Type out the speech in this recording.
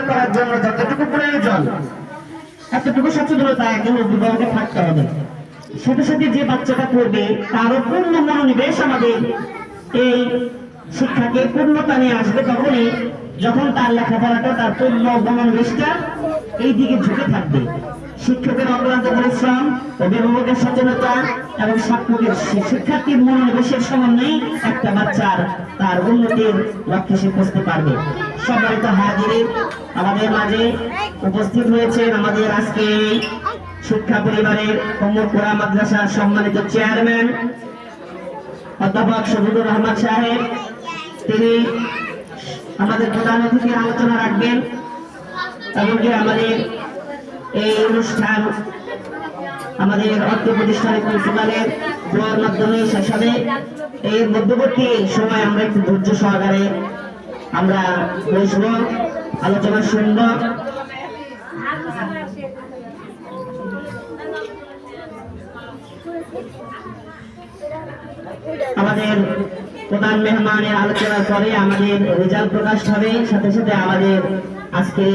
করার জন্য যতটুকু প্রয়োজন এতটুকু সচেতনতা একজন অভিভাবকের থাকতে হবে। সাথে সাথে যে বাচ্চাটা পড়বে তারও পূর্ণ মনোনিবেশ আমাদের এই শিক্ষাকে পূর্ণতা নিয়ে আসবে তখনই, যখন তার লেখাপড়াটা তার পূর্ণ মনোনিবেশটা এই দিকে ঝুঁকে থাকবে। শিক্ষকের অক্লান্ত পরিশ্রম, অভিভাবকের সচেতনতা এবং শিক্ষার্থীর মনোনিবেশের সমন্বয়ে একটা বাচ্চার তার উন্নতির লক্ষ্যে সে পৌঁছতে পারবে। সম্মানিত হাজির, আমাদের মাঝে উপস্থিত হয়েছেন আমাদের আজকে শিক্ষা পরিবারের উম্মুল-কুরা মাদ্রাসার সম্মানিত চেয়ারম্যান অধ্যাপক শহীদুর রহমান সাহেব। তিনি আমাদের প্রধান অতিথি আলোচনা রাখবেন এবং আমাদের এই অনুষ্ঠান আমাদের অর্থ প্রতিষ্ঠানের প্রিন্সিপালের দোয়ার মাধ্যমে শেষ হবে। এর মধ্যবর্তী সময় আমরা একটু ধৈর্য সহকারে আমরা বসব, আলোচনা শুনব। আমাদের প্রধান মেহমানের আলোচনার পরে আমাদের রেজাল্ট প্রকাশ হবে, সাথে সাথে আমাদের আজকে